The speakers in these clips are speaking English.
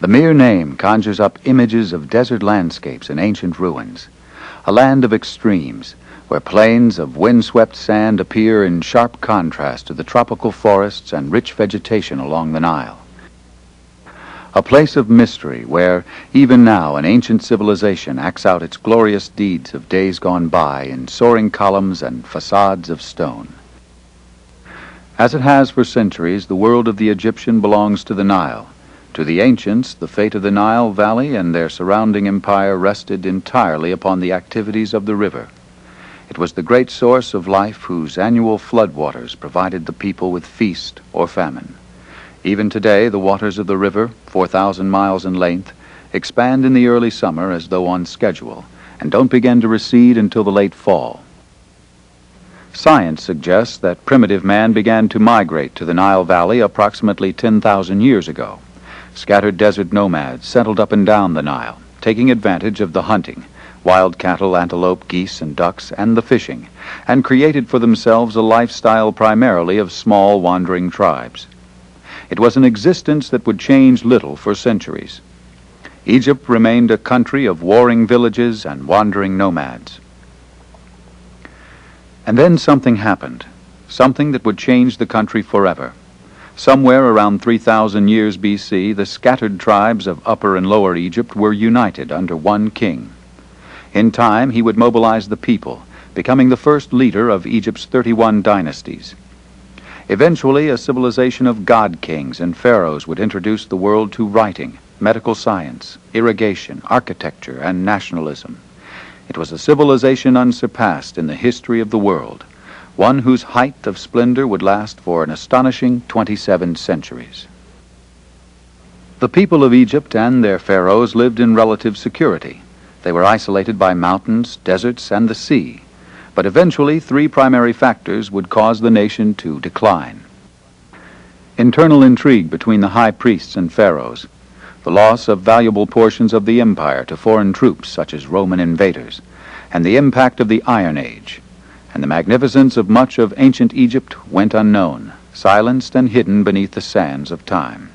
The mere name conjures up images of desert landscapes and ancient ruins, a land of extremes, where plains of windswept sand appear in sharp contrast to the tropical forests and rich vegetation along the Nile. A place of mystery where, even now, an ancient civilization acts out its glorious deeds of days gone by in soaring columns and facades of stone. As it has for centuries, the world of the Egyptian belongs to the Nile. To the ancients, the fate of the Nile Valley and their surrounding empire rested entirely upon the activities of the river. It was the great source of life whose annual floodwaters provided the people with feast or famine. Even today, the waters of the river, 4,000 miles in length, expand in the early summer as though on schedule, and don't begin to recede until the late fall. Science suggests that primitive man began to migrate to the Nile Valley approximately 10,000 years ago. Scattered desert nomads settled up and down the Nile, taking advantage of the hunting, wild cattle, antelope, geese, and ducks, and the fishing, and created for themselves a lifestyle primarily of small wandering tribes. It was an existence that would change little for centuries. Egypt remained a country of warring villages and wandering nomads. And then something happened, something that would change the country forever. Somewhere around 3,000 years BC, the scattered tribes of Upper and Lower Egypt were united under one king. In time, he would mobilize the people, becoming the first leader of Egypt's 31 dynasties. Eventually, a civilization of god-kings and pharaohs would introduce the world to writing, medical science, irrigation, architecture, and nationalism. It was a civilization unsurpassed in the history of the world, one whose height of splendor would last for an astonishing 27 centuries. The people of Egypt and their pharaohs lived in relative security. They were isolated by mountains, deserts, and the sea. But eventually, three primary factors would cause the nation to decline. Internal intrigue between the high priests and pharaohs, the loss of valuable portions of the empire to foreign troops such as Roman invaders, and the impact of the Iron Age. And the magnificence of much of ancient Egypt went unknown, silenced and hidden beneath the sands of time.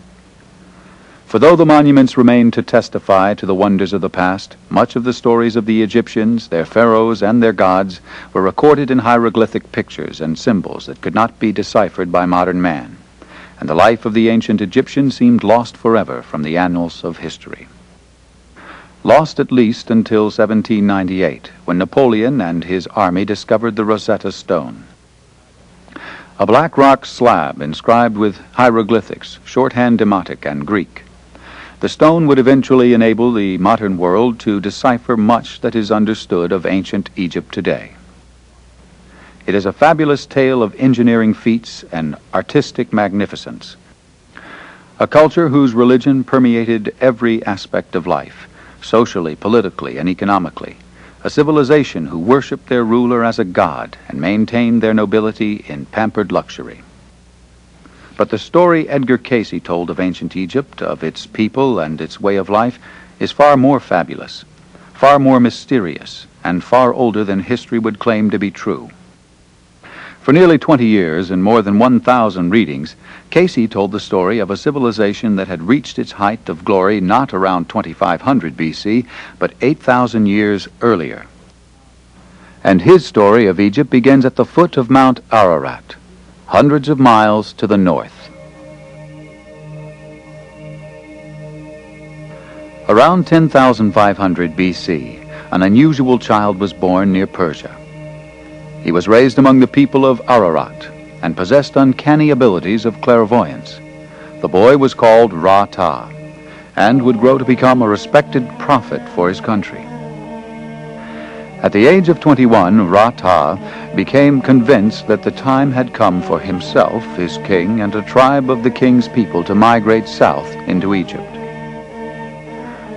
For though the monuments remain to testify to the wonders of the past, much of the stories of the Egyptians, their pharaohs, and their gods were recorded in hieroglyphic pictures and symbols that could not be deciphered by modern man, and the life of the ancient Egyptian seemed lost forever from the annals of history. Lost at least until 1798, when Napoleon and his army discovered the Rosetta Stone. A black rock slab inscribed with hieroglyphics, shorthand Demotic and Greek. The stone would eventually enable the modern world to decipher much that is understood of ancient Egypt today. It is a fabulous tale of engineering feats and artistic magnificence. A culture whose religion permeated every aspect of life, socially, politically, and economically. A civilization who worshiped their ruler as a god and maintained their nobility in pampered luxury. But the story Edgar Cayce told of ancient Egypt, of its people and its way of life, is far more fabulous, far more mysterious, and far older than history would claim to be true. For nearly 20 years and more than 1,000 readings, Cayce told the story of a civilization that had reached its height of glory not around 2500 BC, but 8,000 years earlier. And his story of Egypt begins at the foot of Mount Ararat, hundreds of miles to the north. Around 10,500 BC, an unusual child was born near Persia. He was raised among the people of Ararat and possessed uncanny abilities of clairvoyance. The boy was called Rata and would grow to become a respected prophet for his country. At the age of 21, Rata became convinced that the time had come for himself, his king, and a tribe of the king's people to migrate south into Egypt.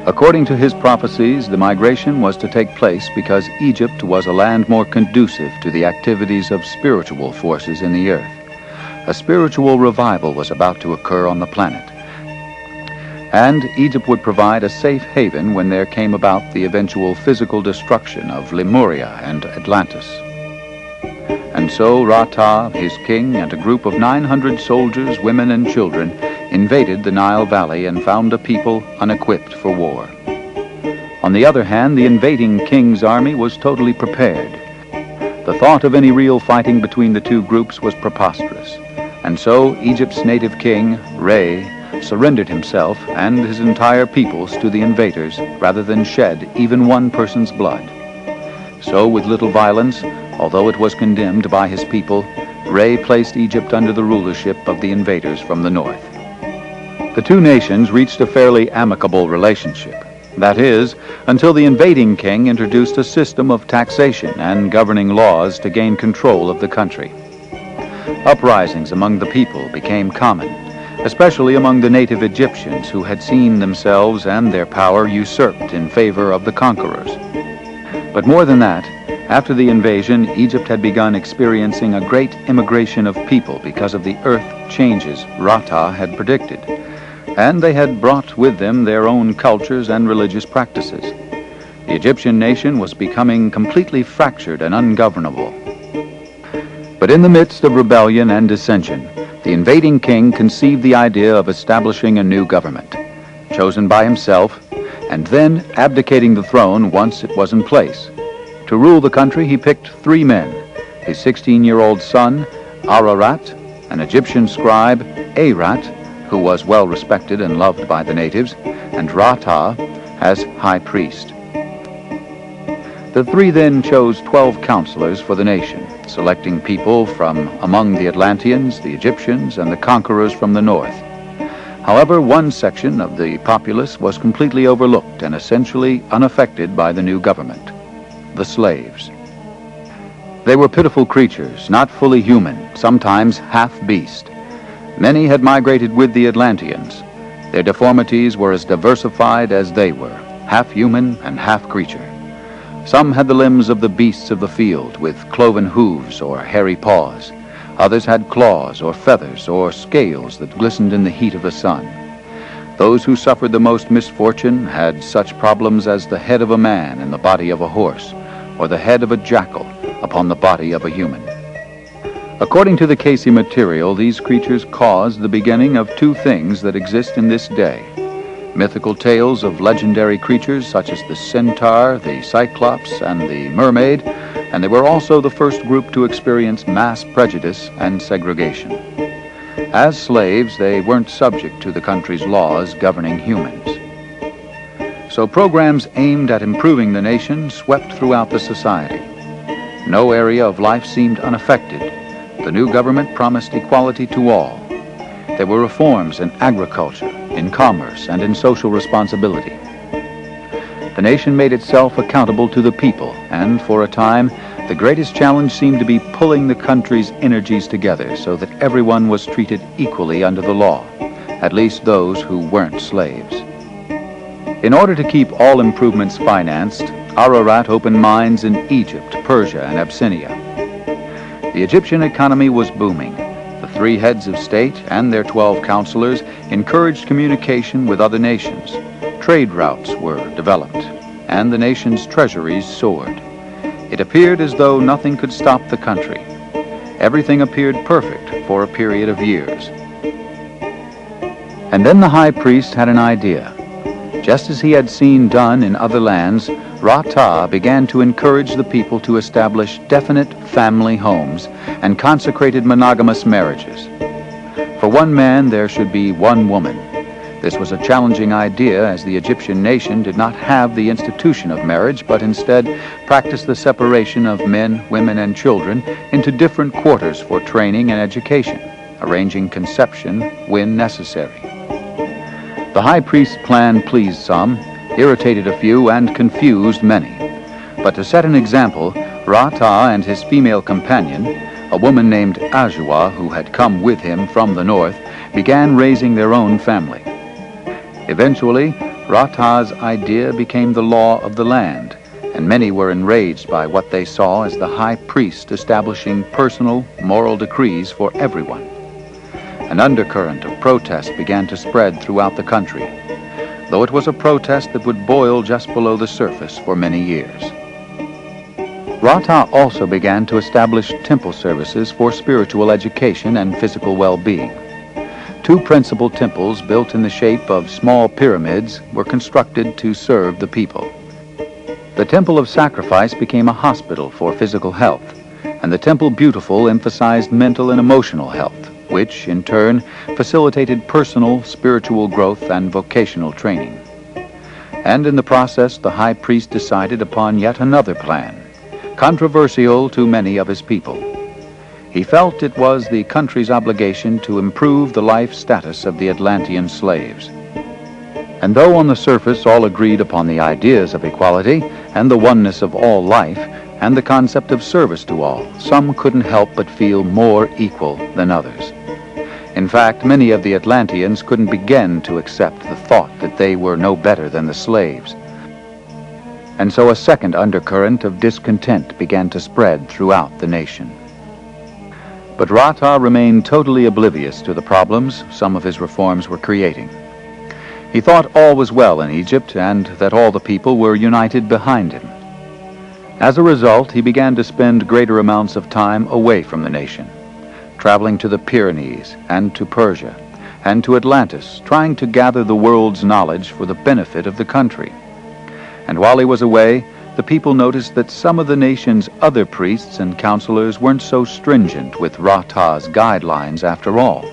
According to his prophecies, the migration was to take place because Egypt was a land more conducive to the activities of spiritual forces in the earth. A spiritual revival was about to occur on the planet. And Egypt would provide a safe haven when there came about the eventual physical destruction of Lemuria and Atlantis. And so Rata, his king, and a group of 900 soldiers, women, and children invaded the Nile Valley and found a people unequipped for war. On the other hand, the invading king's army was totally prepared. The thought of any real fighting between the two groups was preposterous, and so Egypt's native king, Re, surrendered himself and his entire peoples to the invaders rather than shed even one person's blood. So, with little violence, although it was condemned by his people, Re placed Egypt under the rulership of the invaders from the north. The two nations reached a fairly amicable relationship. That is, until the invading king introduced a system of taxation and governing laws to gain control of the country. Uprisings among the people became common, especially among the native Egyptians who had seen themselves and their power usurped in favor of the conquerors. But more than that, after the invasion, Egypt had begun experiencing a great immigration of people because of the earth changes Rata had predicted, and they had brought with them their own cultures and religious practices. The Egyptian nation was becoming completely fractured and ungovernable. But in the midst of rebellion and dissension, the invading king conceived the idea of establishing a new government, chosen by himself, and then abdicating the throne once it was in place. To rule the country, he picked 3 men: his 16-year-old son, Ararat, an Egyptian scribe, Arat, who was well respected and loved by the natives, and Rata as high priest. The 3 then chose 12 counselors for the nation, selecting people from among the Atlanteans, the Egyptians, and the conquerors from the north. However, one section of the populace was completely overlooked and essentially unaffected by the new government: the slaves. They were pitiful creatures, not fully human, sometimes half-beast. Many had migrated with the Atlanteans. Their deformities were as diversified as they were, half-human and half-creature. Some had the limbs of the beasts of the field, with cloven hooves or hairy paws. Others had claws or feathers or scales that glistened in the heat of the sun. Those who suffered the most misfortune had such problems as the head of a man in the body of a horse, or the head of a jackal upon the body of a human. According to the Cayce material, these creatures caused the beginning of 2 things that exist in this day: mythical tales of legendary creatures such as the centaur, the cyclops, and the mermaid, and they were also the first group to experience mass prejudice and segregation. As slaves, they weren't subject to the country's laws governing humans. So programs aimed at improving the nation swept throughout the society. No area of life seemed unaffected. The new government promised equality to all. There were reforms in agriculture, in commerce, and in social responsibility. The nation made itself accountable to the people, and for a time, the greatest challenge seemed to be pulling the country's energies together so that everyone was treated equally under the law, at least those who weren't slaves. In order to keep all improvements financed, Ararat opened mines in Egypt, Persia, and Abyssinia. The Egyptian economy was booming. The 3 heads of state and their 12 counselors encouraged communication with other nations. Trade routes were developed, and the nation's treasuries soared. It appeared as though nothing could stop the country. Everything appeared perfect for a period of years. And then the high priest had an idea. Just as he had seen done in other lands, Rata began to encourage the people to establish definite family homes and consecrated monogamous marriages. For 1 man, there should be 1 woman. This was a challenging idea, as the Egyptian nation did not have the institution of marriage, but instead practiced the separation of men, women, and children into different quarters for training and education, arranging conception when necessary. The high priest's plan pleased some, irritated a few, and confused many. But to set an example, Rata and his female companion, a woman named Ajua, who had come with him from the north, began raising their own family. Eventually, Rata's idea became the law of the land, and many were enraged by what they saw as the high priest establishing personal, moral decrees for everyone. An undercurrent of protest began to spread throughout the country, though it was a protest that would boil just below the surface for many years. Rata also began to establish temple services for spiritual education and physical well-being. Two principal temples built in the shape of small pyramids were constructed to serve the people. The Temple of Sacrifice became a hospital for physical health, and the Temple Beautiful emphasized mental and emotional health, which, in turn, facilitated personal, spiritual growth and vocational training. And in the process, the high priest decided upon yet another plan, controversial to many of his people. He felt it was the country's obligation to improve the life status of the Atlantean slaves. And though on the surface all agreed upon the ideas of equality and the oneness of all life and the concept of service to all, some couldn't help but feel more equal than others. In fact, many of the Atlanteans couldn't begin to accept the thought that they were no better than the slaves. And so a second undercurrent of discontent began to spread throughout the nation. But Rata remained totally oblivious to the problems some of his reforms were creating. He thought all was well in Egypt and that all the people were united behind him. As a result, he began to spend greater amounts of time away from the nation, traveling to the Pyrenees and to Persia and to Atlantis, trying to gather the world's knowledge for the benefit of the country. And while he was away, the people noticed that some of the nation's other priests and counselors weren't so stringent with Rata's guidelines after all.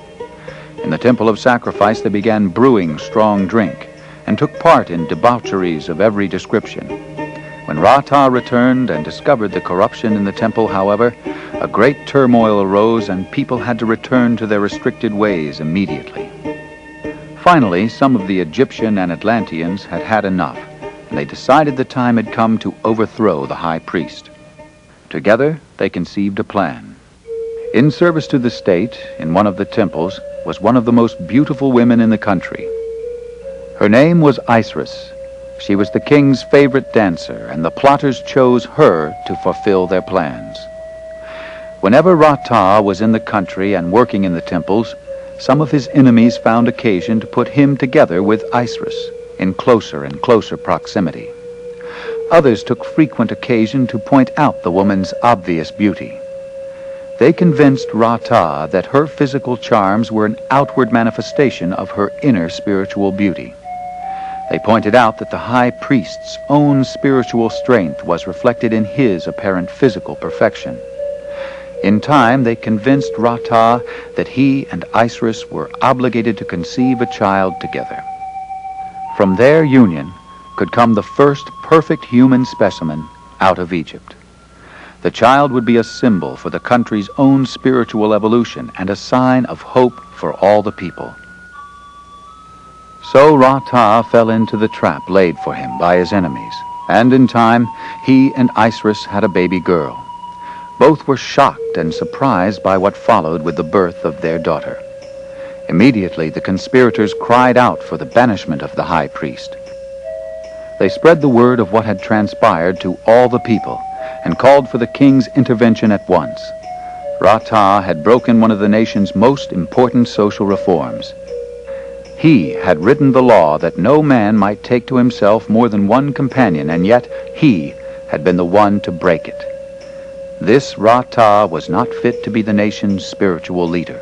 In the Temple of Sacrifice, they began brewing strong drink and took part in debaucheries of every description. When Rata returned and discovered the corruption in the temple, however, a great turmoil arose and people had to return to their restricted ways immediately. Finally, some of the Egyptian and Atlanteans had had enough, and they decided the time had come to overthrow the high priest. Together, they conceived a plan. In service to the state, in one of the temples, was one of the most beautiful women in the country. Her name was Isis. She was the king's favorite dancer, and the plotters chose her to fulfill their plans. Whenever Rata was in the country and working in the temples, some of his enemies found occasion to put him together with Isis in closer and closer proximity. Others took frequent occasion to point out the woman's obvious beauty. They convinced Rata that her physical charms were an outward manifestation of her inner spiritual beauty. They pointed out that the high priest's own spiritual strength was reflected in his apparent physical perfection. In time, they convinced Rata that he and Isis were obligated to conceive a child together. From their union could come the first perfect human specimen out of Egypt. The child would be a symbol for the country's own spiritual evolution and a sign of hope for all the people. So Rata fell into the trap laid for him by his enemies, and in time he and Isis had a baby girl. Both were shocked and surprised by what followed with the birth of their daughter. Immediately the conspirators cried out for the banishment of the high priest. They spread the word of what had transpired to all the people and called for the king's intervention at once. Rata had broken one of the nation's most important social reforms. He had written the law that no man might take to himself more than one companion, and yet he had been the one to break it. This Rata was not fit to be the nation's spiritual leader.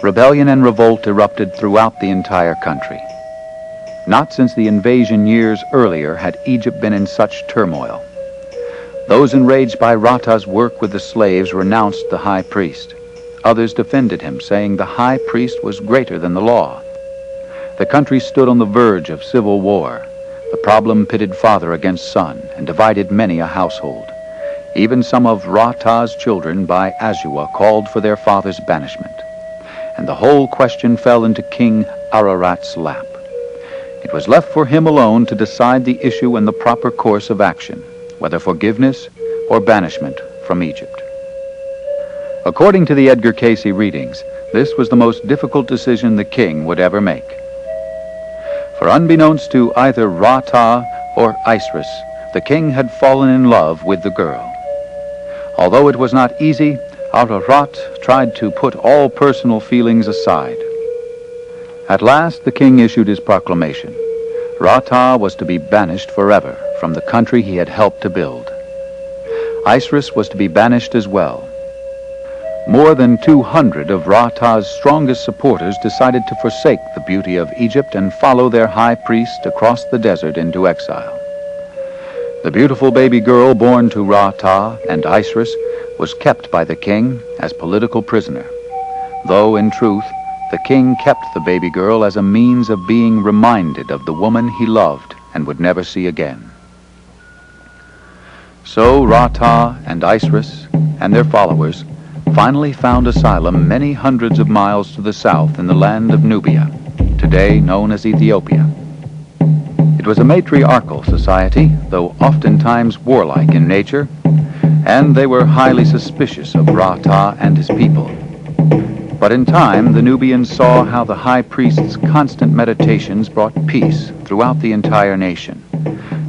Rebellion and revolt erupted throughout the entire country. Not since the invasion years earlier had Egypt been in such turmoil. Those enraged by Rata's work with the slaves renounced the high priest. Others defended him, saying the high priest was greater than the law. The country stood on the verge of civil war. The problem pitted father against son and divided many a household. Even some of Rata's children by Azua called for their father's banishment. And the whole question fell into King Ararat's lap. It was left for him alone to decide the issue and the proper course of action, whether forgiveness or banishment from Egypt. According to the Edgar Cayce readings, this was the most difficult decision the king would ever make. For unbeknownst to either Rata or Isis, the king had fallen in love with the girl. Although it was not easy, Ararat tried to put all personal feelings aside. At last, the king issued his proclamation. Rata was to be banished forever from the country he had helped to build. Isis was to be banished as well. More than 200 of Rata's strongest supporters decided to forsake the beauty of Egypt and follow their high priest across the desert into exile. The beautiful baby girl born to Rata and Isis was kept by the king as political prisoner, though in truth the king kept the baby girl as a means of being reminded of the woman he loved and would never see again. So Rata and Isis and their followers finally found asylum many hundreds of miles to the south in the land of Nubia, today known as Ethiopia. It was a matriarchal society, though oftentimes warlike in nature, and they were highly suspicious of Rata and his people. But in time, the Nubians saw how the high priest's constant meditations brought peace throughout the entire nation,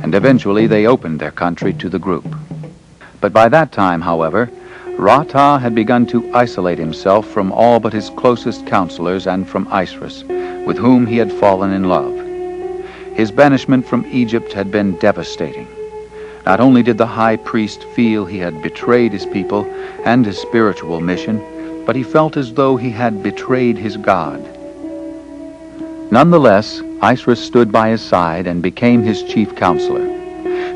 and eventually they opened their country to the group. But by that time, however, Rata had begun to isolate himself from all but his closest counselors and from Isis, with whom he had fallen in love. His banishment from Egypt had been devastating. Not only did the high priest feel he had betrayed his people and his spiritual mission, but he felt as though he had betrayed his God. Nonetheless, Isis stood by his side and became his chief counselor.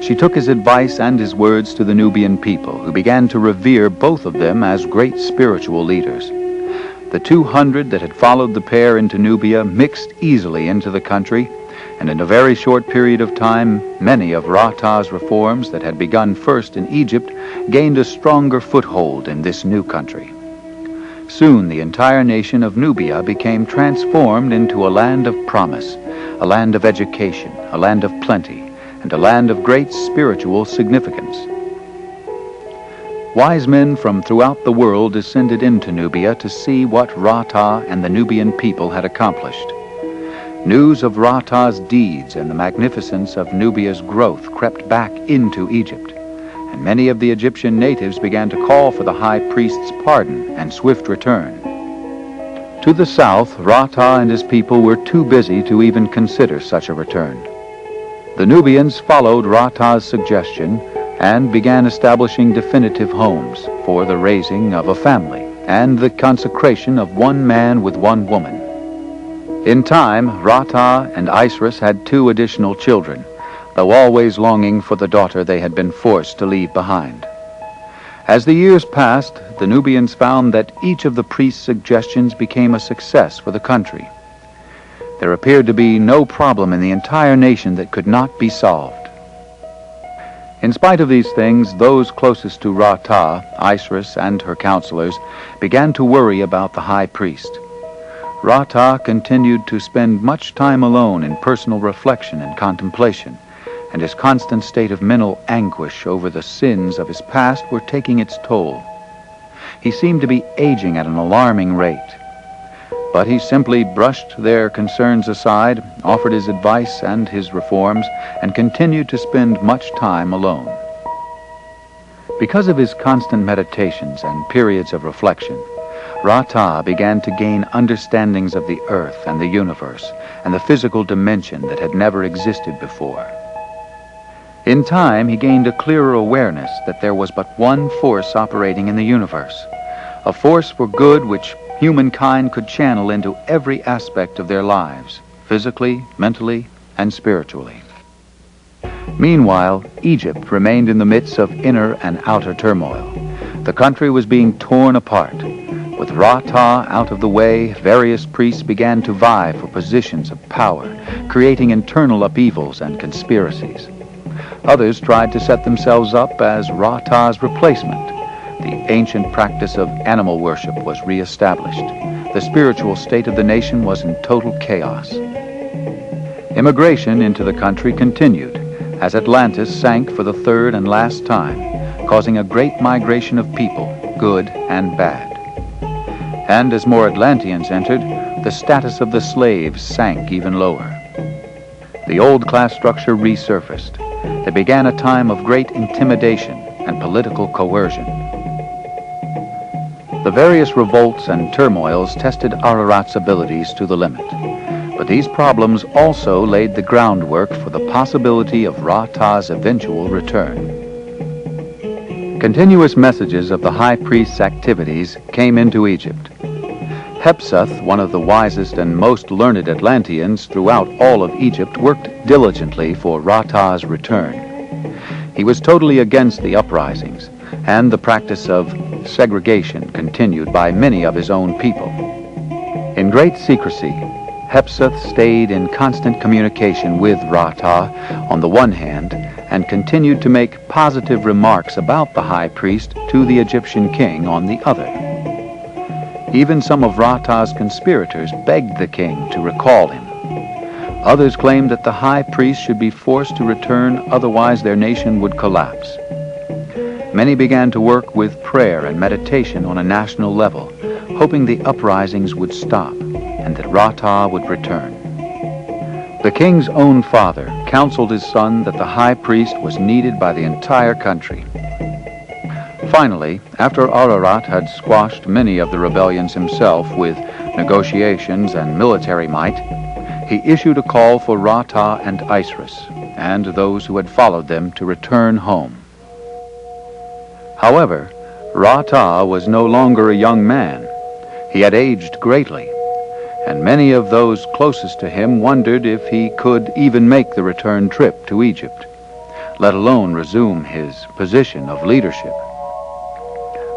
She took his advice and his words to the Nubian people, who began to revere both of them as great spiritual leaders. The 200 that had followed the pair into Nubia mixed easily into the country, and in a very short period of time, many of Rata's reforms that had begun first in Egypt gained a stronger foothold in this new country. Soon the entire nation of Nubia became transformed into a land of promise, a land of education, a land of plenty, and a land of great spiritual significance. Wise men from throughout the world descended into Nubia to see what Rata and the Nubian people had accomplished. News of Rata's deeds and the magnificence of Nubia's growth crept back into Egypt, and many of the Egyptian natives began to call for the high priest's pardon and swift return. To the south, Rata and his people were too busy to even consider such a return. The Nubians followed Rata's suggestion and began establishing definitive homes for the raising of a family and the consecration of one man with one woman. In time, Rata and Isis had 2 additional children, though always longing for the daughter they had been forced to leave behind. As the years passed, the Nubians found that each of the priest's suggestions became a success for the country. There appeared to be no problem in the entire nation that could not be solved. In spite of these things, those closest to Rata, Isis, and her counselors began to worry about the high priest. Rata continued to spend much time alone in personal reflection and contemplation, and his constant state of mental anguish over the sins of his past were taking its toll. He seemed to be aging at an alarming rate. But he simply brushed their concerns aside, offered his advice and his reforms, and continued to spend much time alone. Because of his constant meditations and periods of reflection, Rata began to gain understandings of the earth and the universe and the physical dimension that had never existed before. In time, he gained a clearer awareness that there was but one force operating in the universe, a force for good which humankind could channel into every aspect of their lives, physically, mentally, and spiritually. Meanwhile, Egypt remained in the midst of inner and outer turmoil. The country was being torn apart. With Rata out of the way, various priests began to vie for positions of power, creating internal upheavals and conspiracies. Others tried to set themselves up as Rata's replacement. The ancient practice of animal worship was reestablished. The spiritual state of the nation was in total chaos. Immigration into the country continued as Atlantis sank for the 3rd and last time, causing a great migration of people, good and bad. And as more Atlanteans entered, the status of the slaves sank even lower. The old class structure resurfaced. There began a time of great intimidation and political coercion. The various revolts and turmoils tested Ararat's abilities to the limit, but these problems also laid the groundwork for the possibility of Rata's eventual return. Continuous messages of the high priest's activities came into Egypt. Hepseth, one of the wisest and most learned Atlanteans throughout all of Egypt, worked diligently for Rata's return. He was totally against the uprisings, and the practice of segregation continued by many of his own people. In great secrecy, Hepseth stayed in constant communication with Rata on the one hand, and continued to make positive remarks about the high priest to the Egyptian king on the other. Even some of Rata's conspirators begged the king to recall him. Others claimed that the high priest should be forced to return, otherwise their nation would collapse. Many began to work with prayer and meditation on a national level, hoping the uprisings would stop and that Rata would return. The king's own father counseled his son that the high priest was needed by the entire country. Finally, after Ararat had squashed many of the rebellions himself with negotiations and military might, he issued a call for Rata and Isis, and those who had followed them to return home. However, Rata was no longer a young man. He had aged greatly, and many of those closest to him wondered if he could even make the return trip to Egypt, let alone resume his position of leadership.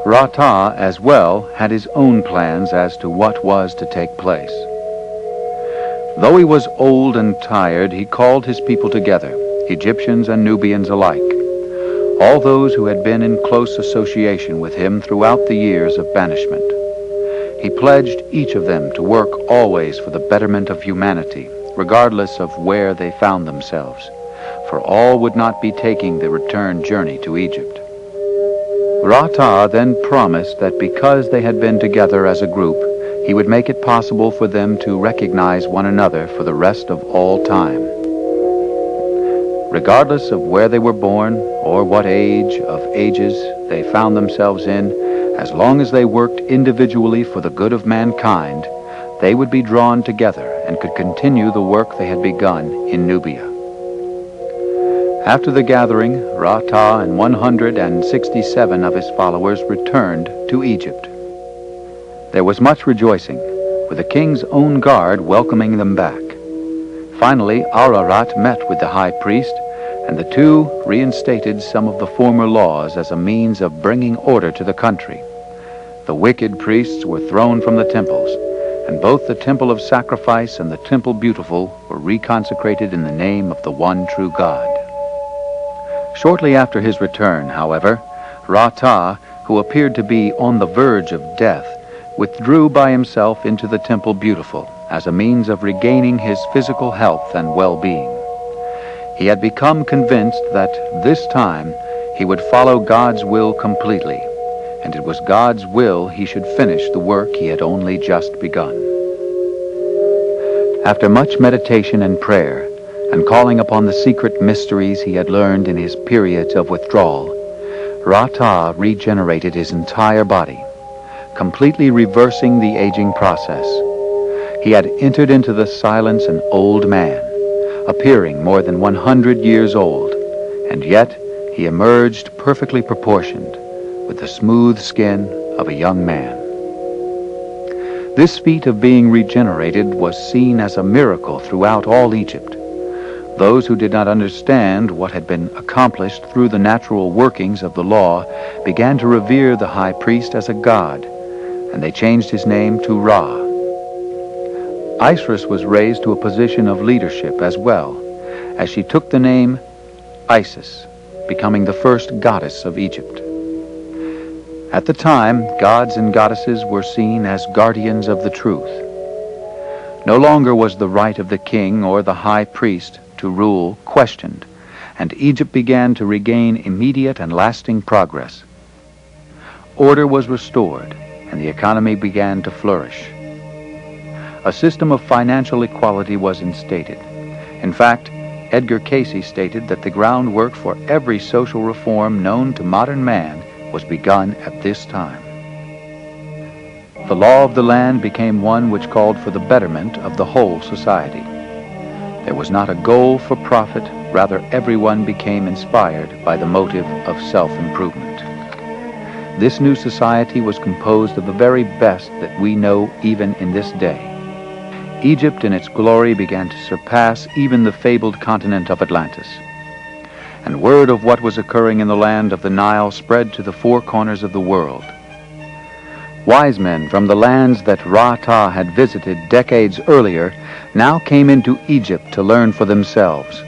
Rata, as well, had his own plans as to what was to take place. Though he was old and tired, he called his people together, Egyptians and Nubians alike, all those who had been in close association with him throughout the years of banishment. He pledged each of them to work always for the betterment of humanity, regardless of where they found themselves, for all would not be taking the return journey to Egypt. Rata then promised that because they had been together as a group, he would make it possible for them to recognize one another for the rest of all time. Regardless of where they were born or what age of ages they found themselves in, as long as they worked individually for the good of mankind, they would be drawn together and could continue the work they had begun in Nubia. After the gathering, Rata and 167 of his followers returned to Egypt. There was much rejoicing, with the king's own guard welcoming them back. Finally, Ararat met with the high priest, and the two reinstated some of the former laws as a means of bringing order to the country. The wicked priests were thrown from the temples, and both the temple of sacrifice and the temple beautiful were reconsecrated in the name of the one true God. Shortly after his return, however, Rata, who appeared to be on the verge of death, withdrew by himself into the temple beautiful as a means of regaining his physical health and well-being. He had become convinced that this time he would follow God's will completely, and it was God's will he should finish the work he had only just begun. After much meditation and prayer, and calling upon the secret mysteries he had learned in his periods of withdrawal, Rata regenerated his entire body, completely reversing the aging process. He had entered into the silence an old man, appearing more than 100 years old, and yet he emerged perfectly proportioned, with the smooth skin of a young man. This feat of being regenerated was seen as a miracle throughout all Egypt. Those who did not understand what had been accomplished through the natural workings of the law began to revere the high priest as a god, and they changed his name to Ra. Isis was raised to a position of leadership as well, as she took the name Isis, becoming the first goddess of Egypt. At the time, gods and goddesses were seen as guardians of the truth. No longer was the right of the king or the high priest to rule questioned, and Egypt began to regain immediate and lasting progress. Order was restored, and the economy began to flourish. A system of financial equality was instated. In fact, Edgar Cayce stated that the groundwork for every social reform known to modern man was begun at this time. The law of the land became one which called for the betterment of the whole society. There was not a goal for profit, rather everyone became inspired by the motive of self-improvement. this new society was composed of the very best that we know even in this day. Egypt in its glory began to surpass even the fabled continent of Atlantis. And word of what was occurring in the land of the Nile spread to the four corners of the world. Wise men from the lands that Rata had visited decades earlier now came into Egypt to learn for themselves.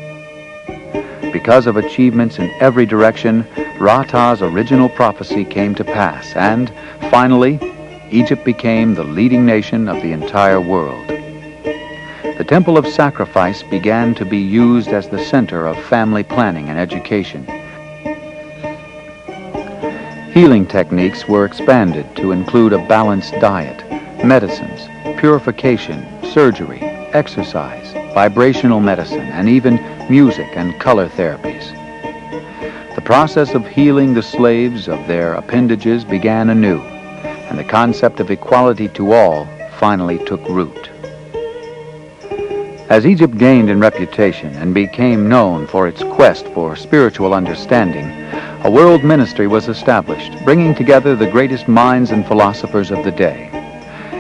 Because of achievements in every direction, Rata's original prophecy came to pass, and finally, Egypt became the leading nation of the entire world. The temple of sacrifice began to be used as the center of family planning and education. Healing techniques were expanded to include a balanced diet, medicines, purification, surgery, exercise, vibrational medicine, and even music and color therapies. The process of healing the slaves of their appendages began anew, and the concept of equality to all finally took root. As Egypt gained in reputation and became known for its quest for spiritual understanding, a world ministry was established, bringing together the greatest minds and philosophers of the day.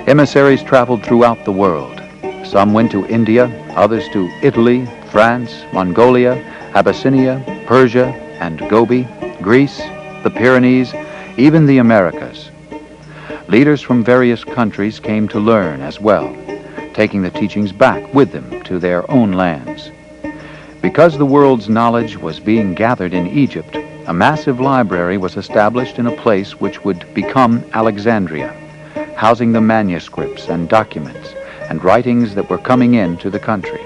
Emissaries traveled throughout the world. Some went to India, others to Italy, France, Mongolia, Abyssinia, Persia, and Gobi, Greece, the Pyrenees, even the Americas. Leaders from various countries came to learn as well, taking the teachings back with them to their own lands. Because the world's knowledge was being gathered in Egypt, a massive library was established in a place which would become Alexandria, housing the manuscripts and documents and writings that were coming into the country.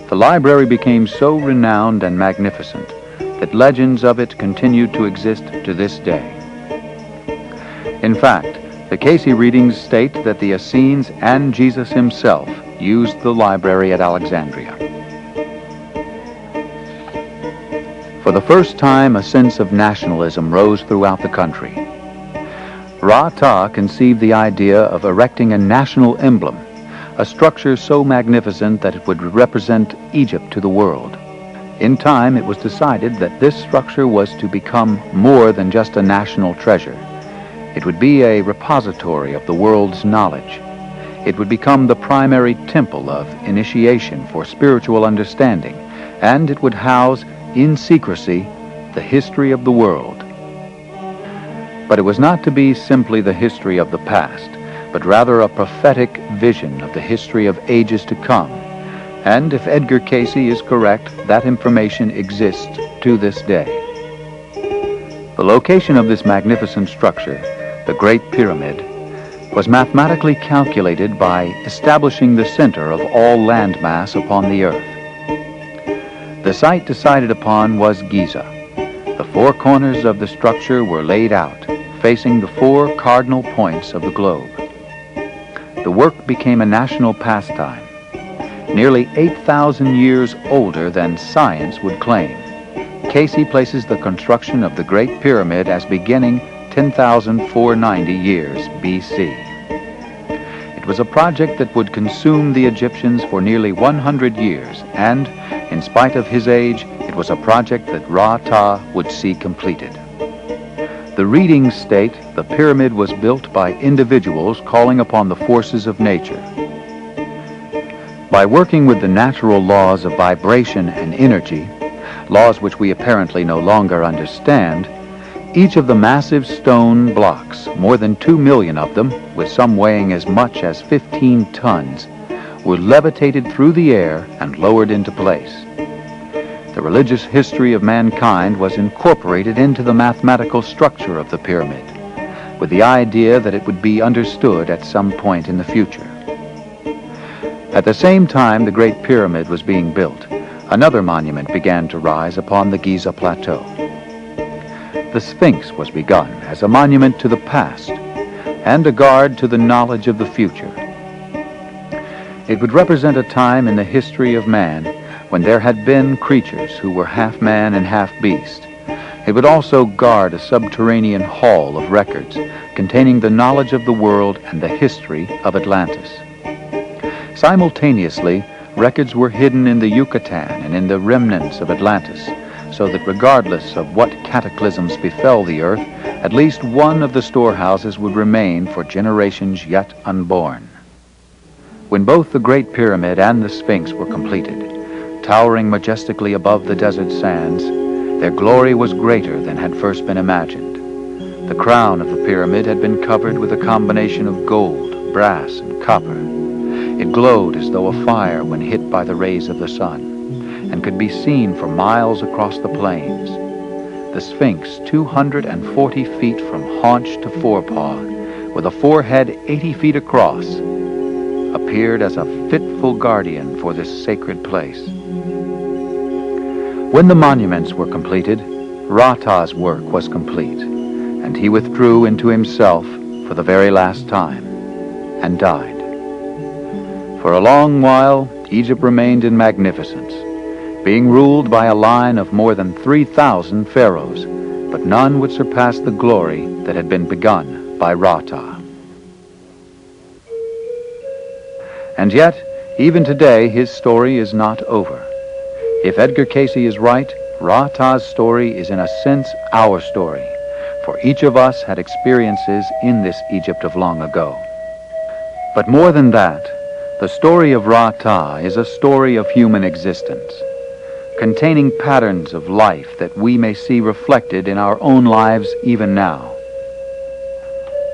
The library became so renowned and magnificent that legends of it continued to exist to this day. In fact, the Cayce readings state that the Essenes and Jesus himself used the library at Alexandria. For the first time, a sense of nationalism rose throughout the country. Rata conceived the idea of erecting a national emblem, a structure so magnificent that it would represent Egypt to the world. In time, it was decided that this structure was to become more than just a national treasure. It would be a repository of the world's knowledge. It would become the primary temple of initiation for spiritual understanding, and it would house, in secrecy, the history of the world. But it was not to be simply the history of the past, but rather a prophetic vision of the history of ages to come. And if Edgar Cayce is correct, that information exists to this day. The location of this magnificent structure, the Great Pyramid, was mathematically calculated by establishing the center of all landmass upon the earth. The site decided upon was Giza. The four corners of the structure were laid out, facing the four cardinal points of the globe. The work became a national pastime, nearly 8,000 years older than science would claim. Cayce places the construction of the Great Pyramid as beginning 10,490 years B.C. It was a project that would consume the Egyptians for nearly 100 years, and, in spite of his age, it was a project that Rata would see completed. The readings state the pyramid was built by individuals calling upon the forces of nature. By working with the natural laws of vibration and energy, laws which we apparently no longer understand, each of the massive stone blocks, more than 2 million of them, with some weighing as much as 15 tons, were levitated through the air and lowered into place. The religious history of mankind was incorporated into the mathematical structure of the pyramid, with the idea that it would be understood at some point in the future. At the same time the Great Pyramid was being built, another monument began to rise upon the Giza Plateau. The Sphinx was begun as a monument to the past and a guard to the knowledge of the future. It would represent a time in the history of man when there had been creatures who were half man and half beast. It would also guard a subterranean hall of records containing the knowledge of the world and the history of Atlantis. Simultaneously, records were hidden in the Yucatan and in the remnants of Atlantis, so that regardless of what cataclysms befell the earth, at least one of the storehouses would remain for generations yet unborn. When both the Great Pyramid and the Sphinx were completed, towering majestically above the desert sands, their glory was greater than had first been imagined. The crown of the pyramid had been covered with a combination of gold, brass, and copper. It glowed as though afire when hit by the rays of the sun, and could be seen for miles across the plains. The Sphinx, 240 feet from haunch to forepaw, with a forehead 80 feet across, appeared as a fitful guardian for this sacred place. When the monuments were completed, Rata's work was complete, and he withdrew into himself for the very last time, and died. For a long while, Egypt remained in magnificence, being ruled by a line of more than 3,000 pharaohs, but none would surpass the glory that had been begun by Rata. And yet, even today, his story is not over. If Edgar Cayce is right, Rata's story is in a sense our story, for each of us had experiences in this Egypt of long ago. But more than that, the story of Rata is a story of human existence, containing patterns of life that we may see reflected in our own lives even now.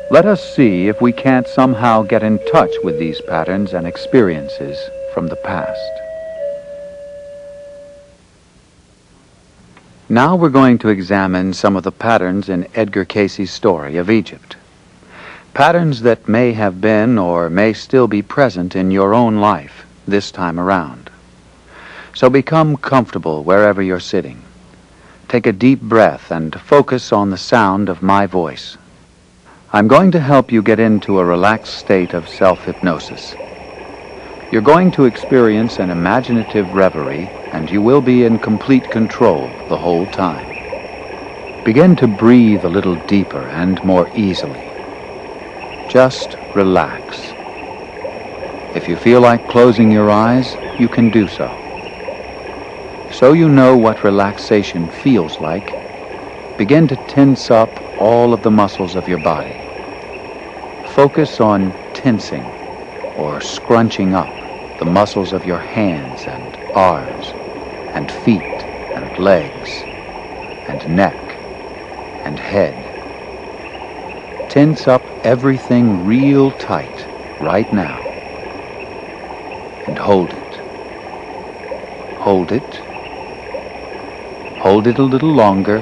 Let us see if we can't somehow get in touch with these patterns and experiences from the past. Now we're going to examine some of the patterns in Edgar Cayce's story of Egypt. Patterns that may have been or may still be present in your own life this time around. So become comfortable wherever you're sitting. Take a deep breath and focus on the sound of my voice. I'm going to help you get into a relaxed state of self-hypnosis. You're going to experience an imaginative reverie, and you will be in complete control the whole time. Begin to breathe a little deeper and more easily. Just relax. If you feel like closing your eyes, you can do so. So you know what relaxation feels like, begin to tense up all of the muscles of your body. Focus on tensing or scrunching up the muscles of your hands and arms and feet and legs and neck and head. Tense up everything real tight right now and hold it. Hold it. Hold it a little longer.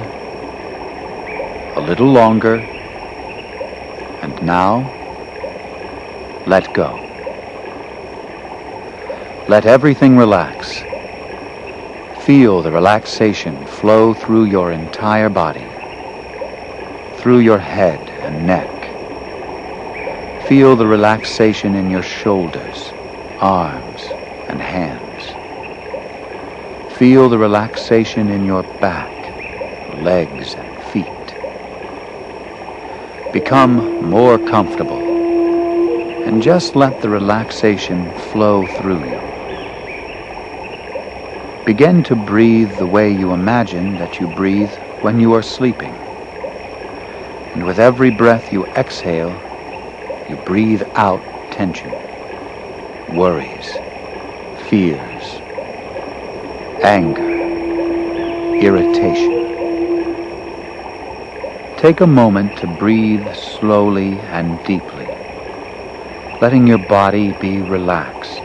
A little longer. And now, let go. Let everything relax. Feel the relaxation flow through your entire body, through your head and neck. Feel the relaxation in your shoulders, arms, and hands. Feel the relaxation in your back, legs, and feet. Become more comfortable, and just let the relaxation flow through you. Begin to breathe the way you imagine that you breathe when you are sleeping. And with every breath you exhale, you breathe out tension, worries, fears, anger, irritation. Take a moment to breathe slowly and deeply, letting your body be relaxed.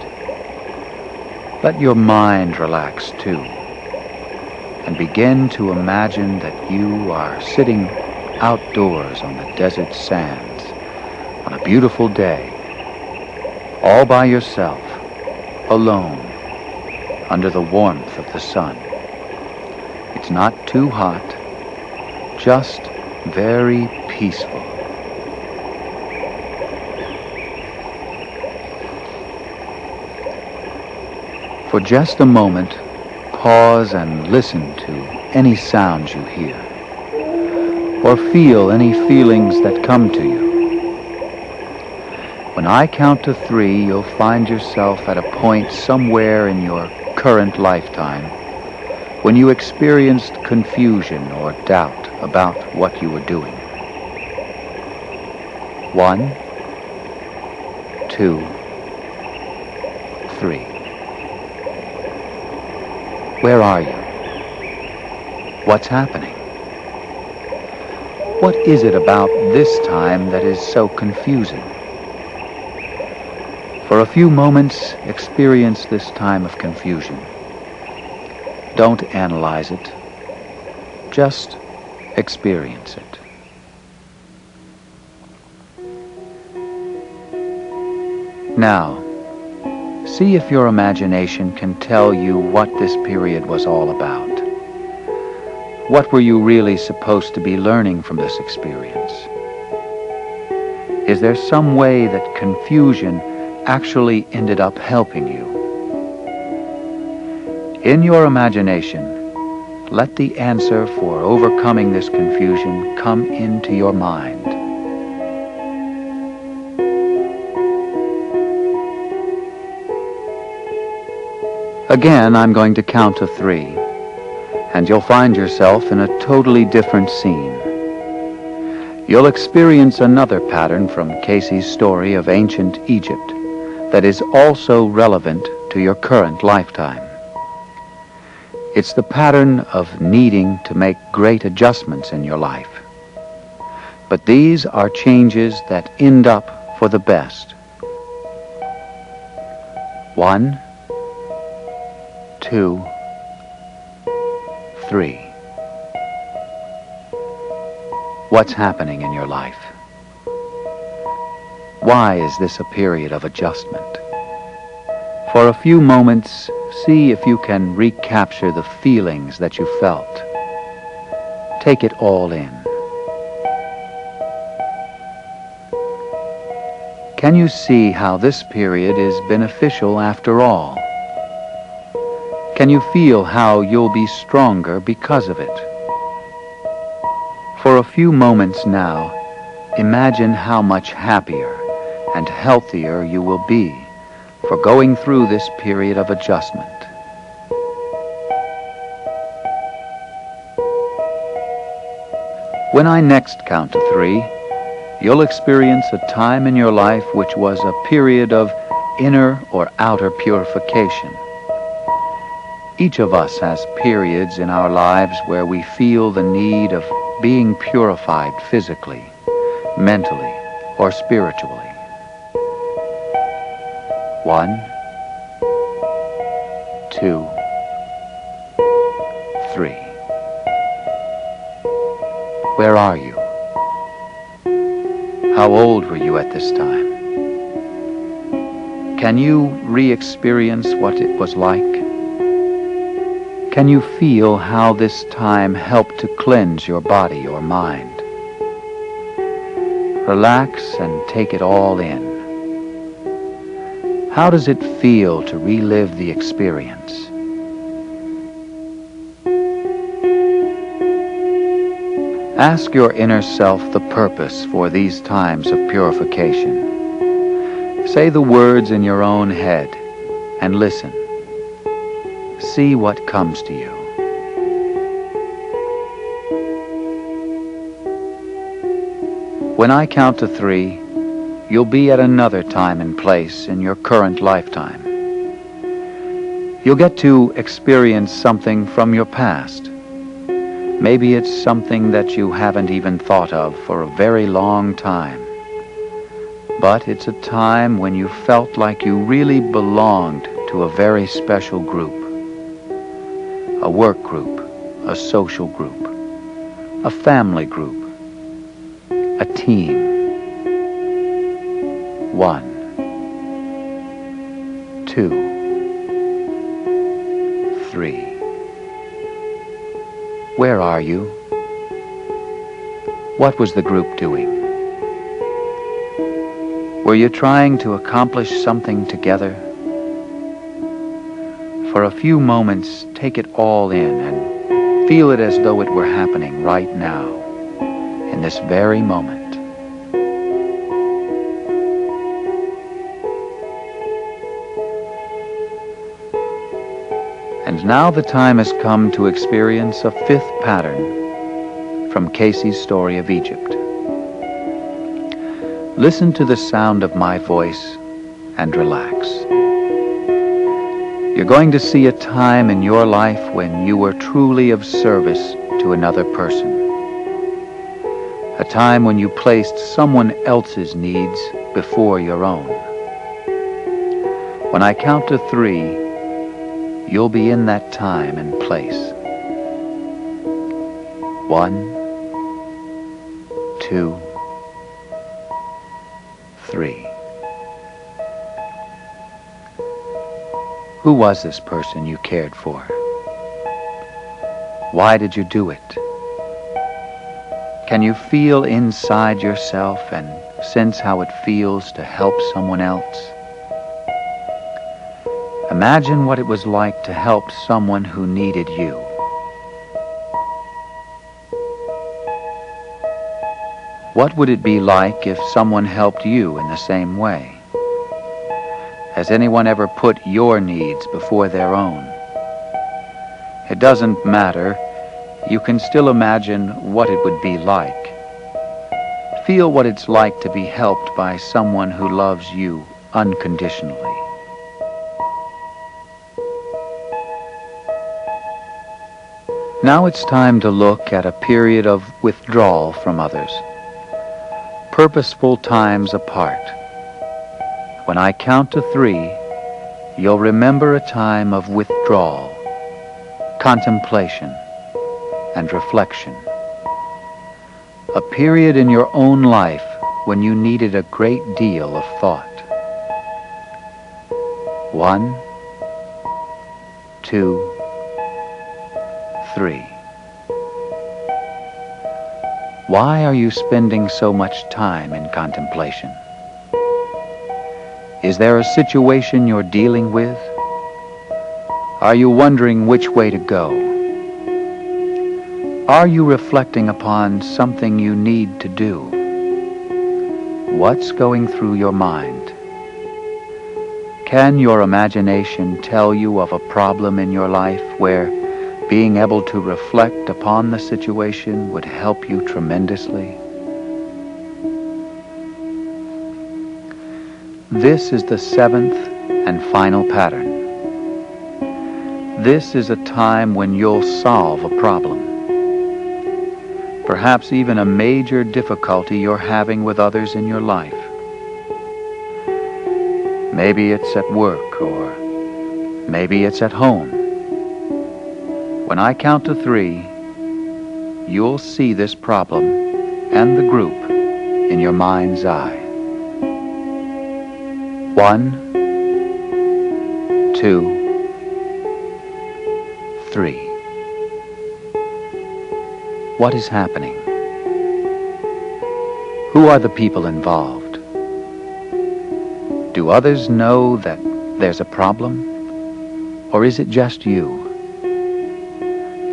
Let your mind relax too, and begin to imagine that you are sitting outdoors on the desert sands on a beautiful day, all by yourself, alone, under the warmth of the sun. It's not too hot, just very peaceful. For just a moment, pause and listen to any sounds you hear, or feel any feelings that come to you. When I count to 3, you'll find yourself at a point somewhere in your current lifetime when you experienced confusion or doubt about what you were doing. 1, 2, 3. Where are you? What's happening? What is it about this time that is so confusing? For a few moments, experience this time of confusion. Don't analyze it. Just experience it. Now, see if your imagination can tell you what this period was all about. What were you really supposed to be learning from this experience? Is there some way that confusion actually ended up helping you? In your imagination, let the answer for overcoming this confusion come into your mind. Again, I'm going to count to 3, and you'll find yourself in a totally different scene. You'll experience another pattern from Cayce's story of ancient Egypt that is also relevant to your current lifetime. It's the pattern of needing to make great adjustments in your life. But these are changes that end up for the best. 1, 2, 3. What's happening in your life? Why is this a period of adjustment? For a few moments, see if you can recapture the feelings that you felt. Take it all in. Can you see how this period is beneficial after all? Can you feel how you'll be stronger because of it? For a few moments now, imagine how much happier and healthier you will be for going through this period of adjustment. When I next count to 3, you'll experience a time in your life which was a period of inner or outer purification. Each of us has periods in our lives where we feel the need of being purified physically, mentally, or spiritually. 1, 2, 3. Where are you? How old were you at this time? Can you re-experience what it was like? Can you feel how this time helped to cleanse your body or mind? Relax and take it all in. How does it feel to relive the experience? Ask your inner self the purpose for these times of purification. Say the words in your own head and listen. See what comes to you. When I count to 3, you'll be at another time and place in your current lifetime. You'll get to experience something from your past. Maybe it's something that you haven't even thought of for a very long time. But it's a time when you felt like you really belonged to a very special group. A work group, a social group, a family group, a team. 1, 2, 3. Where are you? What was the group doing? Were you trying to accomplish something together? For a few moments, take it all in and feel it as though it were happening right now, in this very moment. And Now the time has come to experience a fifth pattern from Cayce's story of Egypt. Listen to the sound of my voice and relax. You're going to see a time in your life when you were truly of service to another person. A time when you placed someone else's needs before your own. When I count to 3, you'll be in that time and place. 1, 2, 3. Who was this person you cared for? Why did you do it? Can you feel inside yourself and sense how it feels to help someone else? Imagine what it was like to help someone who needed you. What would it be like if someone helped you in the same way? Has anyone ever put your needs before their own? It doesn't matter. You can still imagine what it would be like. Feel what it's like to be helped by someone who loves you unconditionally. Now it's time to look at a period of withdrawal from others. Purposeful times apart. When I count to 3, you'll remember a time of withdrawal, contemplation, and reflection. A period in your own life when you needed a great deal of thought. 1, 2, 3. Why are you spending so much time in contemplation? Is there a situation you're dealing with? Are you wondering which way to go? Are you reflecting upon something you need to do? What's going through your mind? Can your imagination tell you of a problem in your life where being able to reflect upon the situation would help you tremendously? This is the 7th and final pattern. This is a time when you'll solve a problem. Perhaps even a major difficulty you're having with others in your life. Maybe it's at work, or maybe it's at home. When I count to 3, you'll see this problem and the group in your mind's eye. 1, 2, 3. What is happening? Who are the people involved? Do others know that there's a problem? Or is it just you?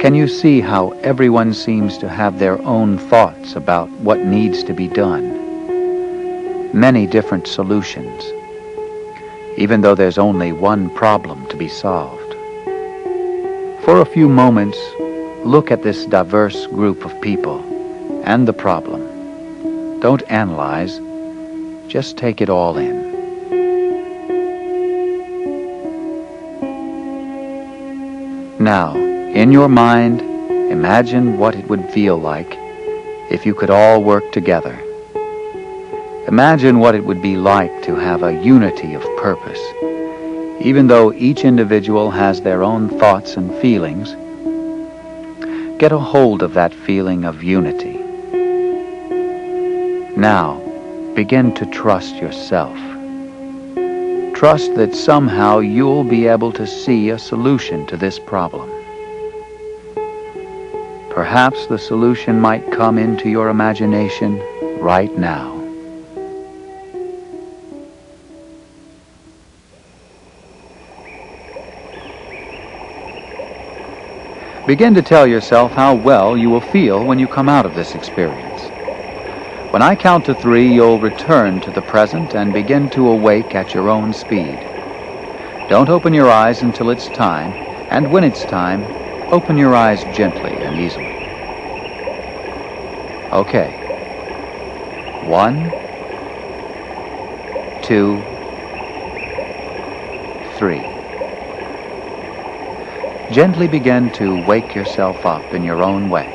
Can you see how everyone seems to have their own thoughts about what needs to be done? Many different solutions, even though there's only one problem to be solved. For a few moments, look at this diverse group of people and the problem. Don't analyze, just take it all in. Now, in your mind, imagine what it would feel like if you could all work together. Imagine what it would be like to have a unity of purpose. Even though each individual has their own thoughts and feelings, get a hold of that feeling of unity. Now, begin to trust yourself. Trust that somehow you'll be able to see a solution to this problem. Perhaps the solution might come into your imagination right now. Begin to tell yourself how well you will feel when you come out of this experience. When I count to 3, you'll return to the present and begin to awake at your own speed. Don't open your eyes until it's time, And when it's time, open your eyes gently and easily. Okay. 1, 2, 3. Gently begin to wake yourself up in your own way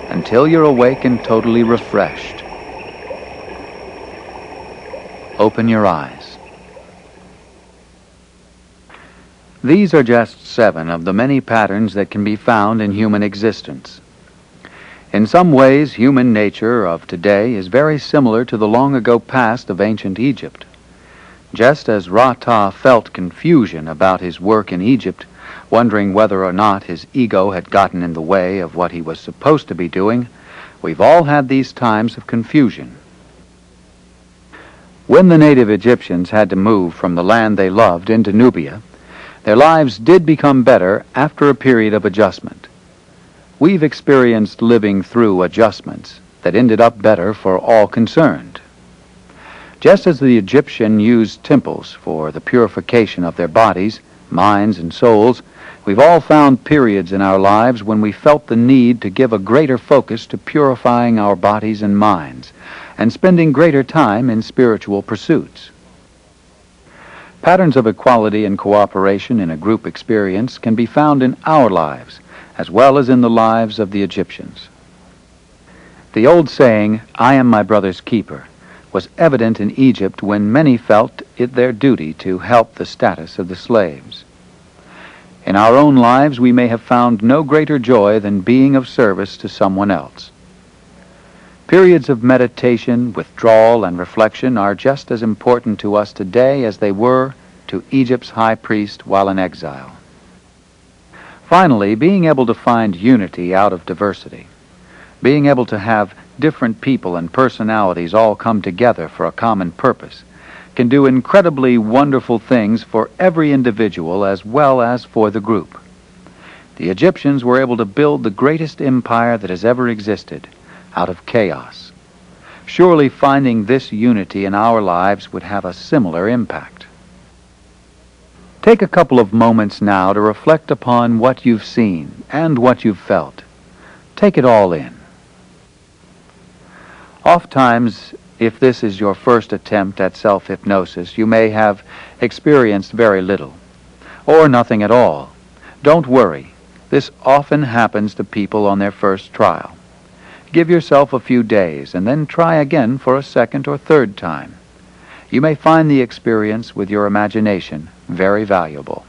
until you're awake and totally refreshed. Open your eyes. These are just 7 of the many patterns that can be found in human existence. In some ways, human nature of today is very similar to the long-ago past of ancient Egypt. Just as Rata felt confusion about his work in Egypt, wondering whether or not his ego had gotten in the way of what he was supposed to be doing, we've all had these times of confusion. When the native Egyptians had to move from the land they loved into Nubia, their lives did become better after a period of adjustment. We've experienced living through adjustments that ended up better for all concerned. Just as the Egyptian used temples for the purification of their bodies, minds, and souls, we've all found periods in our lives when we felt the need to give a greater focus to purifying our bodies and minds, and spending greater time in spiritual pursuits. Patterns of equality and cooperation in a group experience can be found in our lives, as well as in the lives of the Egyptians. The old saying, "I am my brother's keeper," was evident in Egypt when many felt it their duty to help the status of the slaves. In our own lives, we may have found no greater joy than being of service to someone else. Periods of meditation, withdrawal, and reflection are just as important to us today as they were to Egypt's high priest while in exile. Finally, being able to find unity out of diversity, being able to have different people and personalities all come together for a common purpose, can do incredibly wonderful things for every individual as well as for the group. The Egyptians were able to build the greatest empire that has ever existed out of chaos. Surely finding this unity in our lives would have a similar impact. Take a couple of moments now to reflect upon what you've seen and what you've felt. Take it all in. Oftentimes, if this is your first attempt at self-hypnosis, you may have experienced very little, or nothing at all. Don't worry. This often happens to people on their first trial. Give yourself a few days, and then try again for a second or third time. You may find the experience with your imagination very valuable.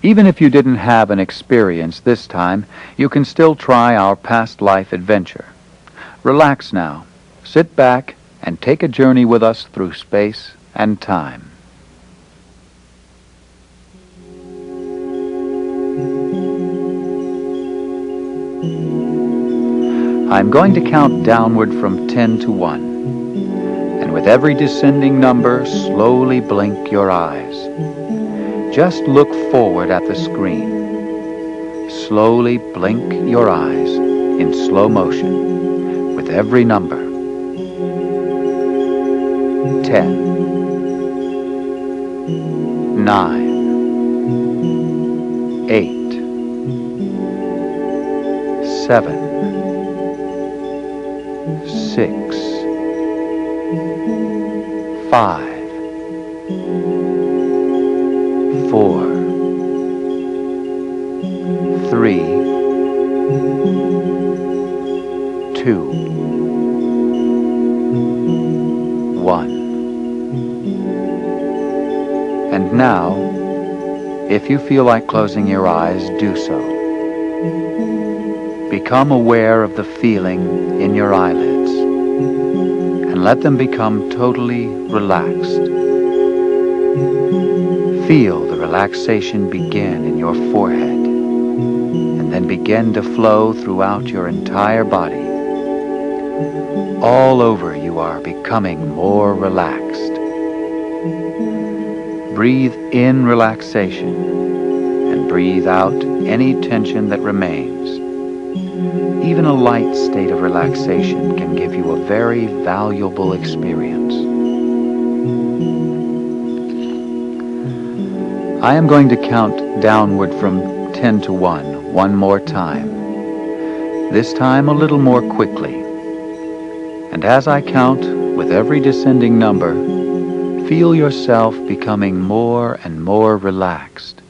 Even if you didn't have an experience this time, you can still try our past life adventure. Relax now. Sit back and take a journey with us through space and time. I'm going to count downward from 10 to 1. And with every descending number, slowly blink your eyes. Just look forward at the screen. Slowly blink your eyes in slow motion with every number. 10, 9, 8, 7, 6, 5, 4, 3, 2, 1. And now, if you feel like closing your eyes, do so. Become aware of the feeling in your eyelids and let them become totally relaxed. Feel the relaxation begin in your forehead and then begin to flow throughout your entire body. All over you are becoming more relaxed. Breathe in relaxation and breathe out any tension that remains. Even a light state of relaxation can give you a very valuable experience. I am going to count downward from 10 to 1 more time, this time a little more quickly. And as I count, with every descending number, feel yourself becoming more and more relaxed.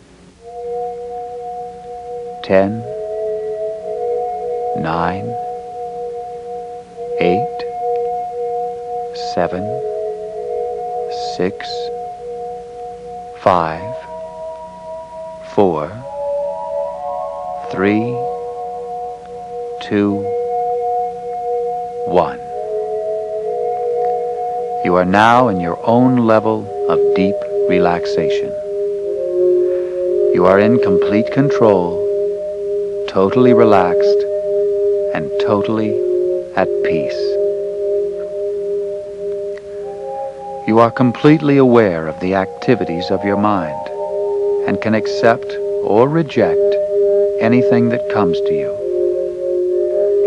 10, 9, 8, 7, 6, 5, 4, 3, 2, 1. You are now in your own level of deep relaxation. You are in complete control, totally relaxed, and totally at peace. You are completely aware of the activities of your mind and can accept or reject anything that comes to you.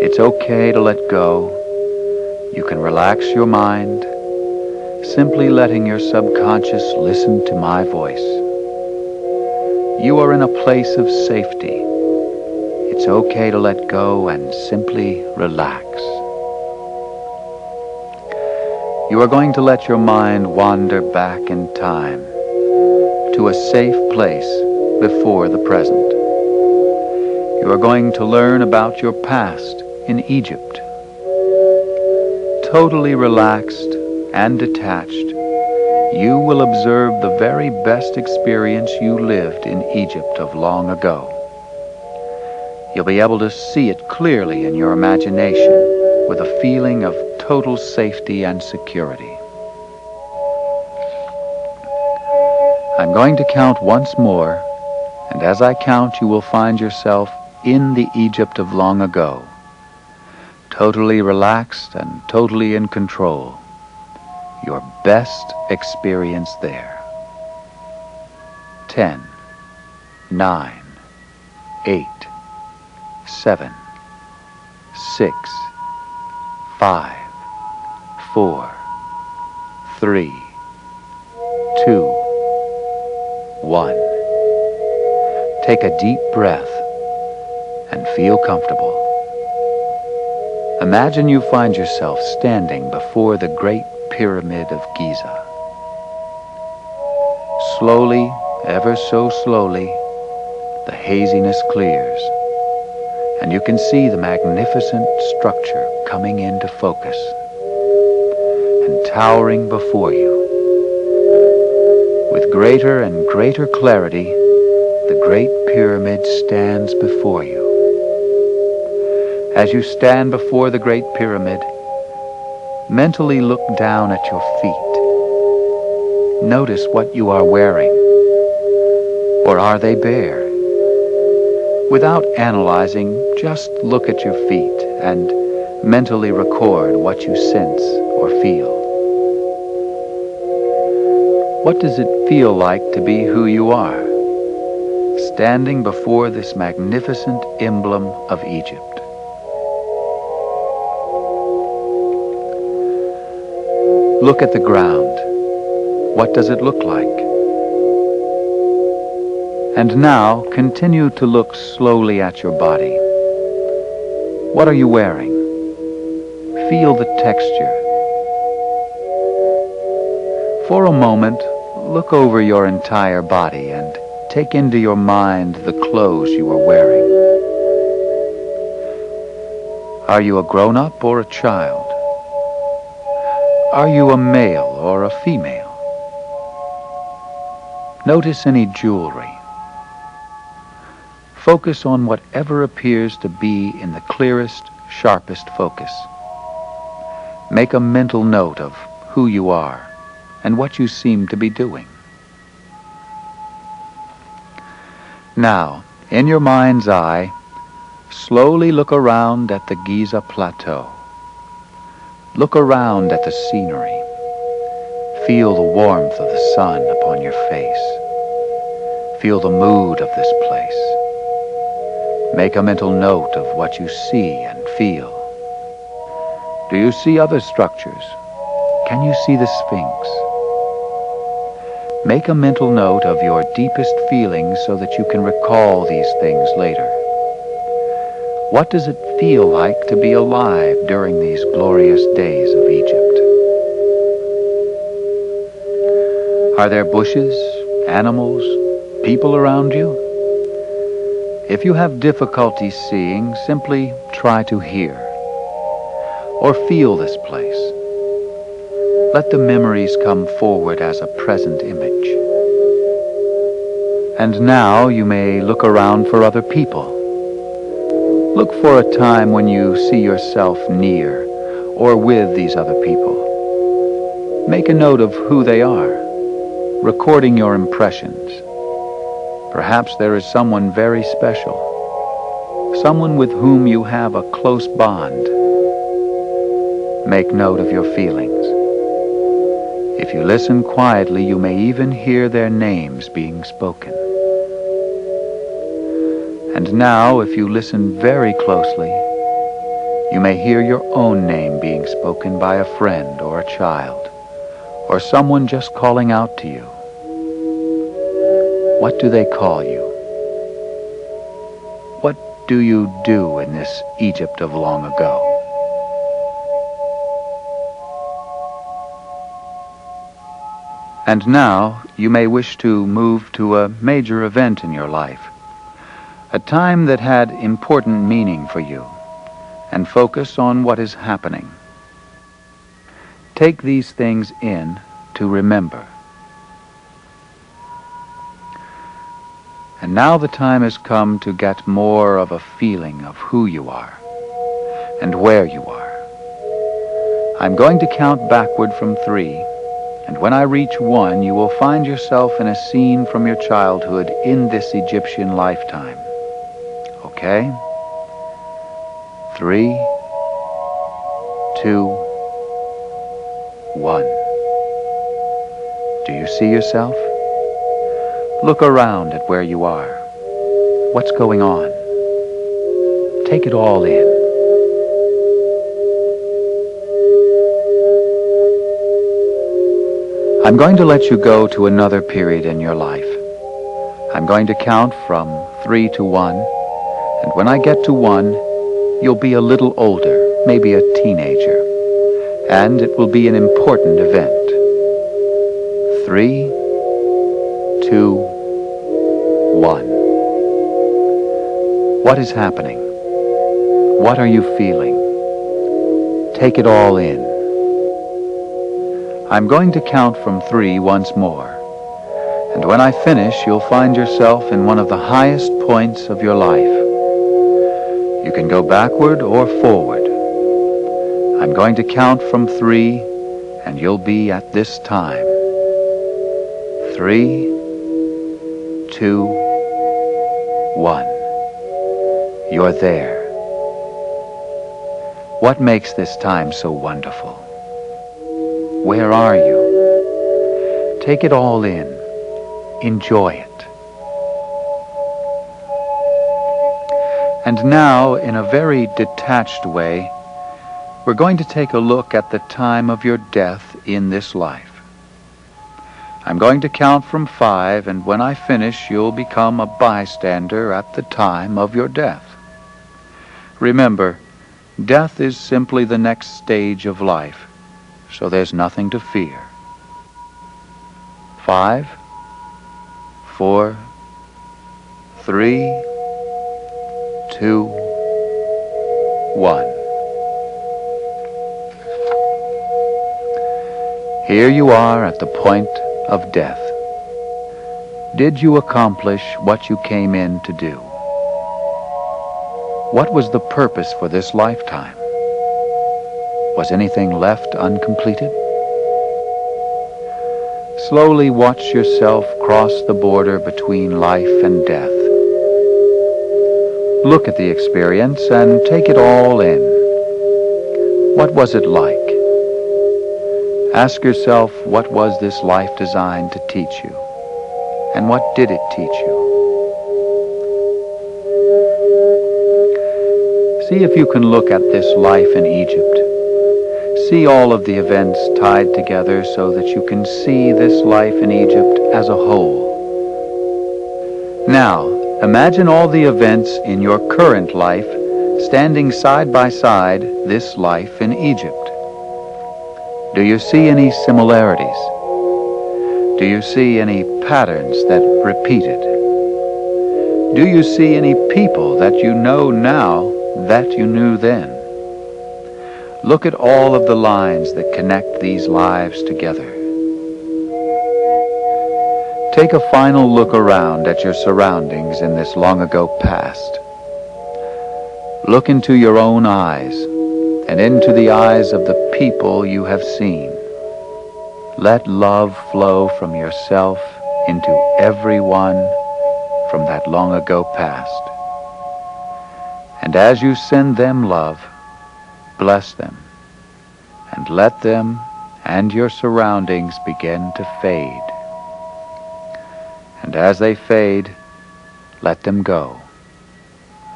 It's okay to let go. You can relax your mind, simply letting your subconscious listen to my voice. You are in a place of safety. It's okay to let go and simply relax. You are going to let your mind wander back in time to a safe place before the present. You are going to learn about your past in Egypt. Totally relaxed and detached, you will observe the very best experience you lived in Egypt of long ago. You'll be able to see it clearly in your imagination with a feeling of total safety and security. I'm going to count once more, and as I count, you will find yourself in the Egypt of long ago, totally relaxed and totally in control. Your best experience there. 10, 9, 8, 7, 6, 5, 4, 3, 2, 1. Take a deep breath and feel comfortable. Imagine you find yourself standing before the Great Pyramid of Giza. Slowly, ever so slowly, the haziness clears, and you can see the magnificent structure coming into focus and towering before you. With greater and greater clarity, the Great Pyramid stands before you. As you stand before the Great Pyramid, mentally look down at your feet. Notice what you are wearing. Or are they bare? Without analyzing, just look at your feet and mentally record what you sense or feel. What does it feel like to be who you are, standing before this magnificent emblem of Egypt? Look at the ground. What does it look like? And now continue to look slowly at your body. What are you wearing? Feel the texture. For a moment, look over your entire body and take into your mind the clothes you are wearing. Are you a grown-up or a child? Are you a male or a female? Notice any jewelry. Focus on whatever appears to be in the clearest, sharpest focus. Make a mental note of who you are and what you seem to be doing. Now, in your mind's eye, slowly look around at the Giza Plateau. Look around at the scenery. Feel the warmth of the sun upon your face. Feel the mood of this place. Make a mental note of what you see and feel. Do you see other structures? Can you see the Sphinx? Make a mental note of your deepest feelings so that you can recall these things later. What does it feel like to be alive during these glorious days of Egypt? Are there bushes, animals, people around you? If you have difficulty seeing, simply try to hear or feel this place. Let the memories come forward as a present image. And now you may look around for other people. Look for a time when you see yourself near or with these other people. Make a note of who they are, recording your impressions. Perhaps there is someone very special, someone with whom you have a close bond. Make note of your feelings. If you listen quietly, you may even hear their names being spoken. And now, if you listen very closely, you may hear your own name being spoken by a friend or a child, or someone just calling out to you. What do they call you? What do you do in this Egypt of long ago? And now, you may wish to move to a major event in your life, a time that had important meaning for you, and focus on what is happening. Take these things in to remember. And now the time has come to get more of a feeling of who you are and where you are. I'm going to count backward from 3, and when I reach 1, you will find yourself in a scene from your childhood in this Egyptian lifetime. Okay? 3, 2, 1. Do you see yourself? Look around at where you are. What's going on? Take it all in. I'm going to let you go to another period in your life. I'm going to count from 3 to 1, and when I get to 1, you'll be a little older, maybe a teenager, and it will be an important event. 3, 2, 1. What is happening? What are you feeling? Take it all in. I'm going to count from 3 once more, and when I finish, you'll find yourself in one of the highest points of your life. You can go backward or forward. I'm going to count from 3, and you'll be at this time. 3, 2, 1. You're there. What makes this time so wonderful? Where are you? Take it all in. Enjoy it. And now, in a very detached way, we're going to take a look at the time of your death in this life. I'm going to count from 5, and when I finish, you'll become a bystander at the time of your death. Remember, death is simply the next stage of life, so there's nothing to fear. 5, 4, 3, 2, 1. Here you are at the point of death. Did you accomplish what you came in to do? What was the purpose for this lifetime? Was anything left uncompleted? Slowly watch yourself cross the border between life and death. Look at the experience and take it all in. What was it like? Ask yourself, what was this life designed to teach you? And what did it teach you? See if you can look at this life in Egypt. See all of the events tied together so that you can see this life in Egypt as a whole. Now, imagine all the events in your current life standing side by side this life in Egypt. Do you see any similarities? Do you see any patterns that repeated? Do you see any people that you know now that you knew then? Look at all of the lines that connect these lives together. Take a final look around at your surroundings in this long-ago past. Look into your own eyes and into the eyes of the people you have seen. Let love flow from yourself into everyone from that long-ago past. And as you send them love, bless them, and let them and your surroundings begin to fade. And as they fade, let them go.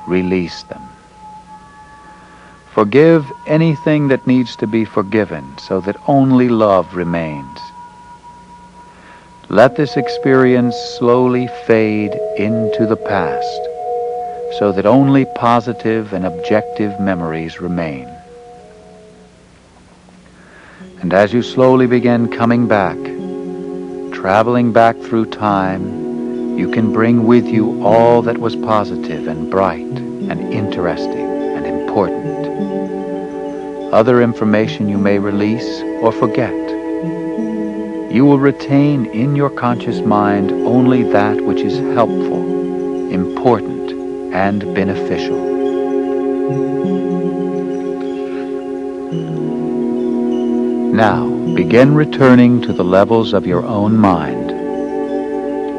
Release them. Forgive anything that needs to be forgiven so that only love remains. Let this experience slowly fade into the past so that only positive and objective memories remain. And as you slowly begin coming back, traveling back through time, you can bring with you all that was positive and bright and interesting and important. Other information you may release or forget. You will retain in your conscious mind only that which is helpful, important, and beneficial. Now, begin returning to the levels of your own mind.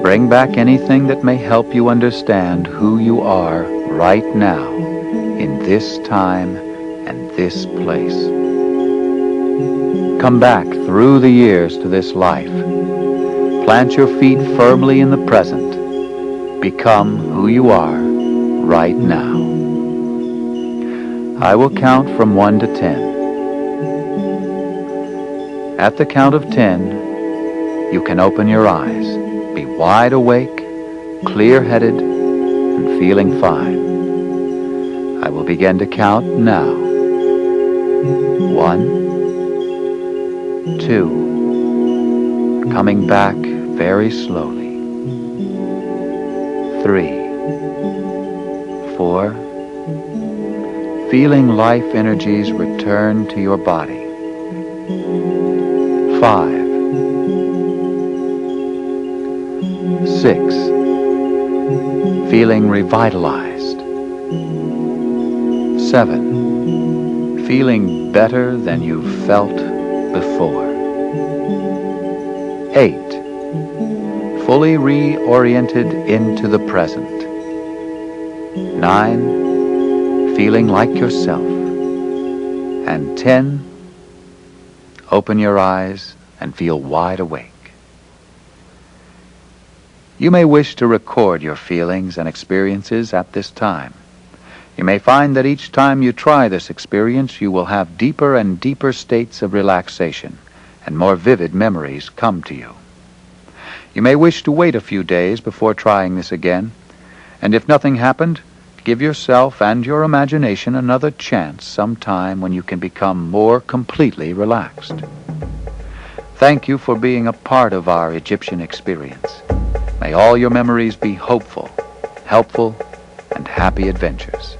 Bring back anything that may help you understand who you are right now, in this time and this place. Come back through the years to this life. Plant your feet firmly in the present. Become who you are right now. I will count from 1 to 10. At the count of 10, you can open your eyes, be wide awake, clear-headed, and feeling fine. I will begin to count now. 1, 2, coming back very slowly. 3, 4, feeling life energies return to your body. 5, 6, feeling revitalized. 7, feeling better than you felt before. 8, fully reoriented into the present. 9, feeling like yourself. And 10, open your eyes and feel wide awake. You may wish to record your feelings and experiences at this time. You may find that each time you try this experience, you will have deeper and deeper states of relaxation, and more vivid memories come to you. You may wish to wait a few days before trying this again, and if nothing happened, give yourself and your imagination another chance sometime when you can become more completely relaxed. Thank you for being a part of our Egyptian experience. May all your memories be hopeful, helpful, and happy adventures.